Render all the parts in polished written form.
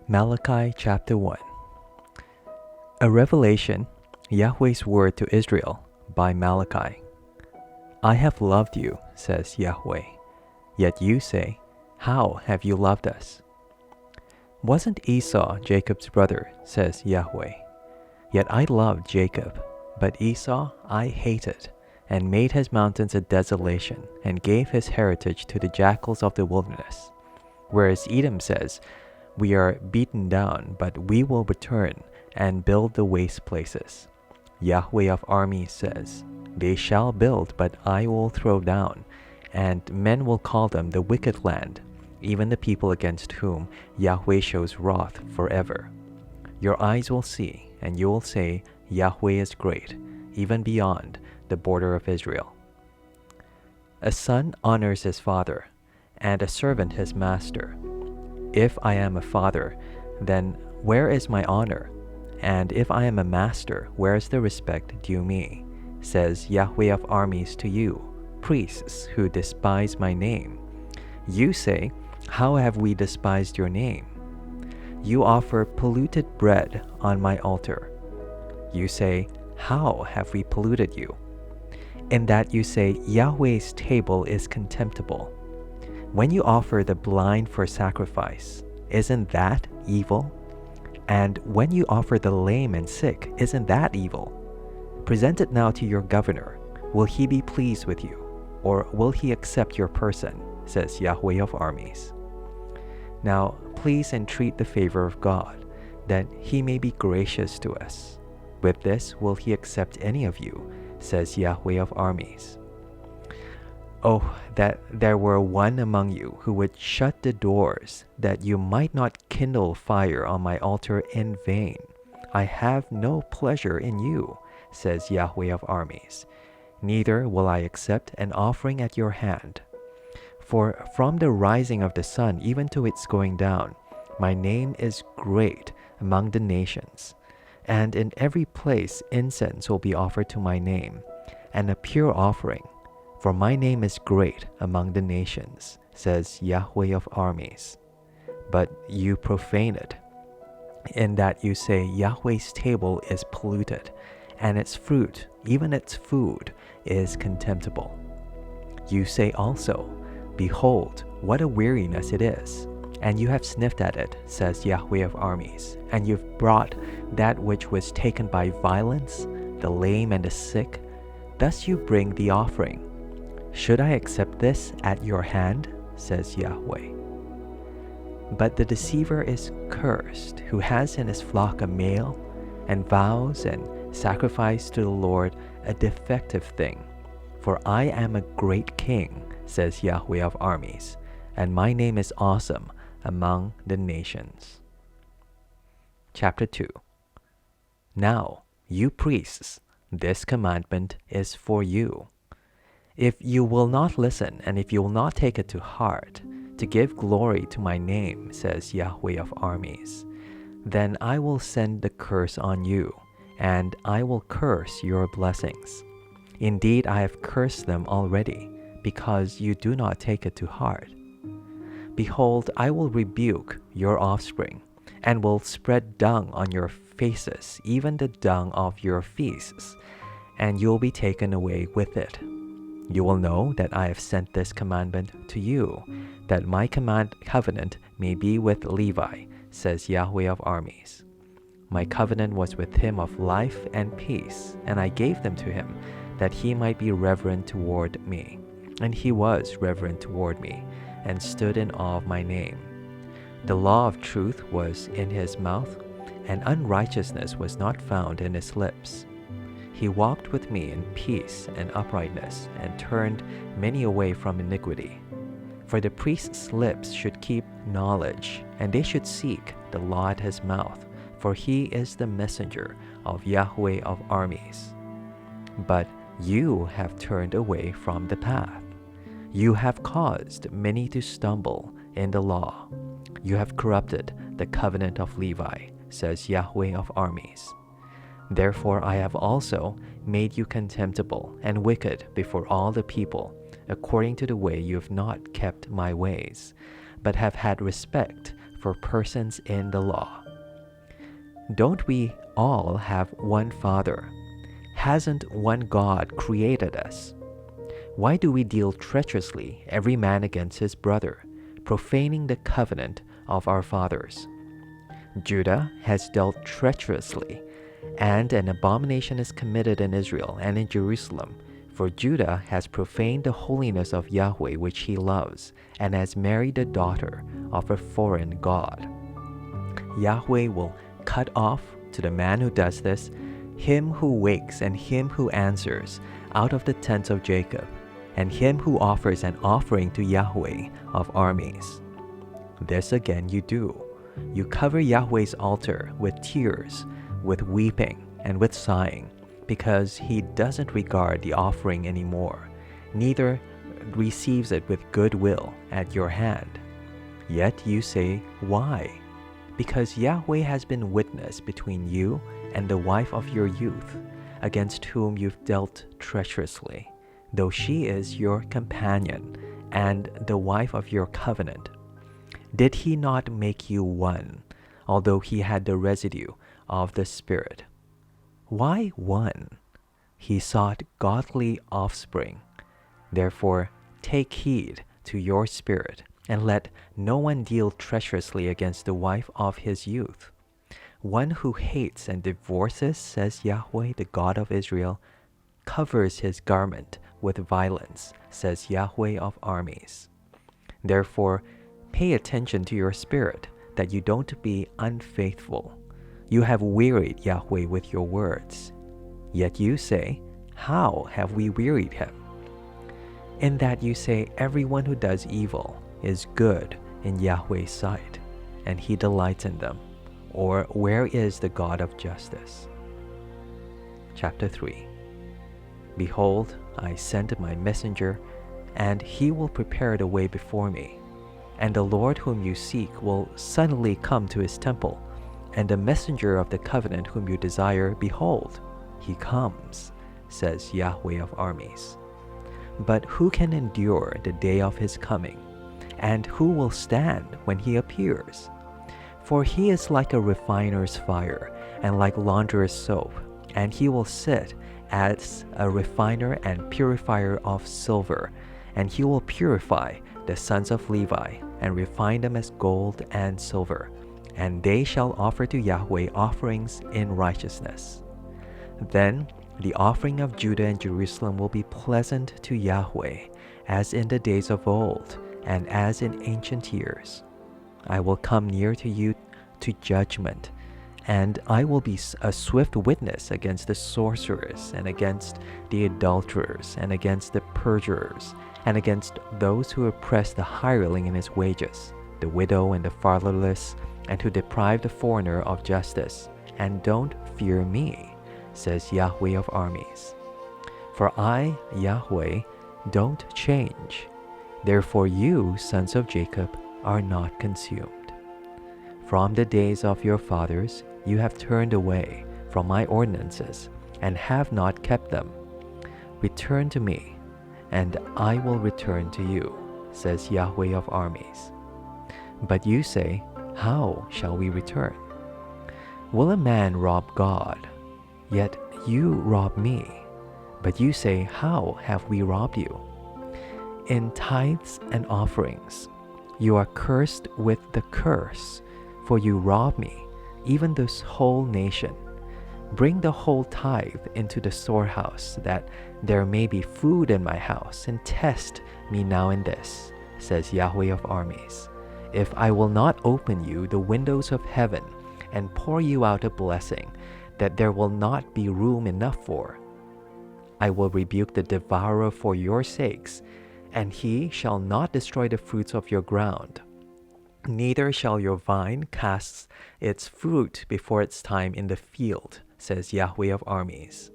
Malachi Chapter 1. A revelation, Yahweh's word to Israel by Malachi. I have loved you, says Yahweh. Yet you say, how have you loved us? Wasn't Esau Jacob's brother, says Yahweh. Yet I loved Jacob, but Esau I hated, and made his mountains a desolation, and gave his heritage to the jackals of the wilderness. Whereas Edom says, we are beaten down, but we will return and build the waste places. Yahweh of armies says, they shall build, but I will throw down, and men will call them the wicked land, even the people against whom Yahweh shows wrath forever. Your eyes will see, and you will say, Yahweh is great, even beyond the border of Israel. A son honors his father, and a servant his master. If I am a father, then where is my honor? And if I am a master, where is the respect due me? Says Yahweh of armies to you, priests who despise my name. You say, how have we despised your name? You offer polluted bread on my altar. You say, how have we polluted you? In that you say, Yahweh's table is contemptible. When you offer the blind for sacrifice, isn't that evil? And when you offer the lame and sick, isn't that evil? Present it now to your governor. Will he be pleased with you? Or will he accept your person? Says Yahweh of armies. Now please entreat the favor of God, that he may be gracious to us. With this will he accept any of you, says Yahweh of armies. Oh, that there were one among you who would shut the doors, that you might not kindle fire on my altar in vain. I have no pleasure in you, says Yahweh of armies. Neither will I accept an offering at your hand. For from the rising of the sun even to its going down, my name is great among the nations. And in every place incense will be offered to my name, and a pure offering. For my name is great among the nations, says Yahweh of armies. But you profane it, in that you say Yahweh's table is polluted, and its fruit, even its food, is contemptible. You say also, behold, what a weariness it is, and you have sniffed at it, says Yahweh of armies, and you've brought that which was taken by violence, the lame and the sick. Thus you bring the offering. Should I accept this at your hand? Says Yahweh. But the deceiver is cursed, who has in his flock a male, and vows and sacrifice to the Lord a defective thing. For I am a great king, says Yahweh of armies, and my name is awesome among the nations. Chapter 2. Now, you priests, this commandment is for you. If you will not listen, and if you will not take it to heart, to give glory to my name, says Yahweh of armies, then I will send the curse on you, and I will curse your blessings. Indeed, I have cursed them already, because you do not take it to heart. Behold, I will rebuke your offspring, and will spread dung on your faces, even the dung of your feasts, and you'll be taken away with it. You will know that I have sent this commandment to you, that my covenant may be with Levi, says Yahweh of armies. My covenant was with him of life and peace, and I gave them to him, that he might be reverent toward me. And he was reverent toward me, and stood in awe of my name. The law of truth was in his mouth, and unrighteousness was not found in his lips. He walked with me in peace and uprightness, and turned many away from iniquity. For the priest's lips should keep knowledge, and they should seek the law at his mouth, for he is the messenger of Yahweh of armies. But you have turned away from the path. You have caused many to stumble in the law. You have corrupted the covenant of Levi, says Yahweh of armies. Therefore I have also made you contemptible and wicked before all the people, according to the way you have not kept my ways, but have had respect for for persons in the law. Don't we all have one Father? Hasn't one God created us? Why do we deal treacherously, every man against his brother, profaning the covenant of our fathers? Judah has dealt treacherously, and an abomination is committed in Israel and in Jerusalem, for Judah has profaned the holiness of Yahweh which he loves, and has married the daughter of a foreign god. Yahweh will cut off to the man who does this, him who wakes and him who answers out of the tents of Jacob, and him who offers an offering to Yahweh of armies. This again you do. You cover Yahweh's altar with tears, with weeping, and with sighing, because he doesn't regard the offering anymore, neither receives it with good will at your hand. Yet you say, why? Because Yahweh has been witness between you and the wife of your youth, against whom you've dealt treacherously, though she is your companion and the wife of your covenant. Did he not make you one, although he had the residue of the Spirit? Why one? He sought godly offspring. Therefore, take heed to your spirit, and let no one deal treacherously against the wife of his youth. One who hates and divorces, says Yahweh, the God of Israel, covers his garment with violence, says Yahweh of armies. Therefore, pay attention to your spirit, that you don't be unfaithful. You have wearied Yahweh with your words. Yet you say, how have we wearied him? In that you say, everyone who does evil is good in Yahweh's sight, and he delights in them. Or where is the God of justice? Chapter 3. Behold, I send my messenger, and he will prepare the way before me. And the Lord whom you seek will suddenly come to his temple, and the messenger of the covenant whom you desire, behold, he comes, says Yahweh of armies. But who can endure the day of his coming? And who will stand when he appears? For he is like a refiner's fire, and like launderer's soap, and he will sit as a refiner and purifier of silver, and he will purify the sons of Levi, and refine them as gold and silver, and they shall offer to Yahweh offerings in righteousness. Then the offering of Judah and Jerusalem will be pleasant to Yahweh, as in the days of old, and as in ancient years. I will come near to you to judgment, and I will be a swift witness against the sorcerers, and against the adulterers, and against the perjurers, and against those who oppress the hireling in his wages, the widow and the fatherless, and who deprive the foreigner of justice, and don't fear me, says Yahweh of armies. For I, Yahweh, don't change. Therefore you, sons of Jacob, are not consumed. From the days of your fathers you have turned away from my ordinances, and have not kept them. Return to me, and I will return to you, says Yahweh of armies. But you say, how shall we return? Will a man rob God? Yet you rob me. But you say, how have we robbed you? In tithes and offerings you are cursed with the curse, for you rob me, even this whole nation. Bring the whole tithe into the storehouse, that there may be food in my house, and test me now in this, says Yahweh of armies. If I will not open you the windows of heaven, and pour you out a blessing that there will not be room enough for, I will rebuke the devourer for your sakes, and he shall not destroy the fruits of your ground. Neither shall your vine cast its fruit before its time in the field, says Yahweh of armies.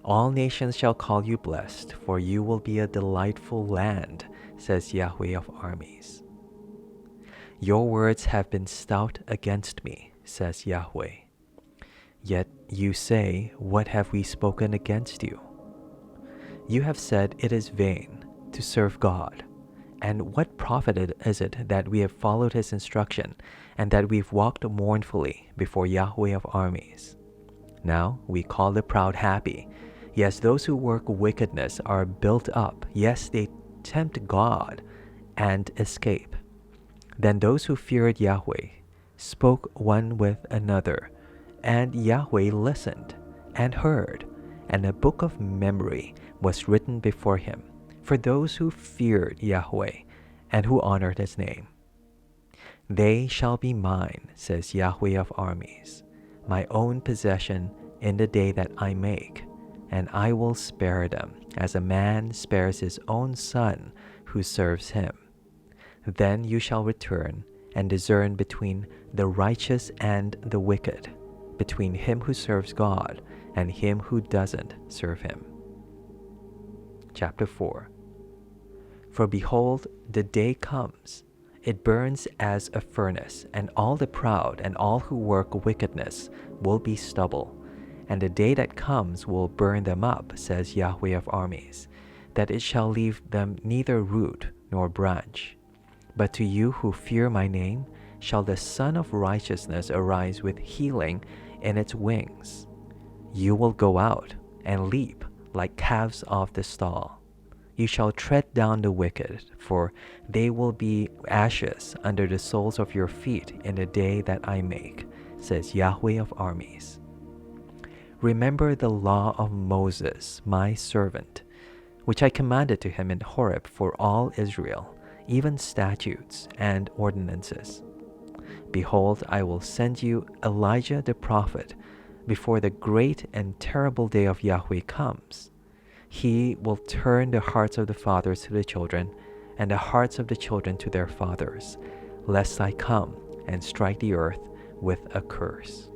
All nations shall call you blessed, for you will be a delightful land, says Yahweh of armies. Your words have been stout against me, says Yahweh. Yet you say, what have we spoken against you? You have said it is vain to serve God, And what profit is it that we have followed his instruction, and that we've walked mournfully before Yahweh of armies? Now we call the proud happy. Yes, those who work wickedness are built up. Yes, they tempt God and escape. Then those who feared Yahweh spoke one with another, and Yahweh listened and heard, and a book of memory was written before him for those who feared Yahweh and who honored his name. They shall be mine, says Yahweh of armies, my own possession in the day that I make, and I will spare them as a man spares his own son who serves him. Then you shall return and discern between the righteous and the wicked, between him who serves God and him who doesn't serve him. Chapter 4. For behold, the day comes, it burns as a furnace, and all the proud and all who work wickedness will be stubble. And the day that comes will burn them up, says Yahweh of armies, that it shall leave them neither root nor branch. But to you who fear my name shall the Son of Righteousness arise with healing in its wings. You will go out and leap like calves of the stall. You shall tread down the wicked, for they will be ashes under the soles of your feet in the day that I make, says Yahweh of armies. Remember the law of Moses, my servant, which I commanded to him in Horeb for all Israel, even statutes and ordinances. Behold, I will send you Elijah the prophet before the great and terrible day of Yahweh comes. He will turn the hearts of the fathers to the children, and the hearts of the children to their fathers, lest I come and strike the earth with a curse.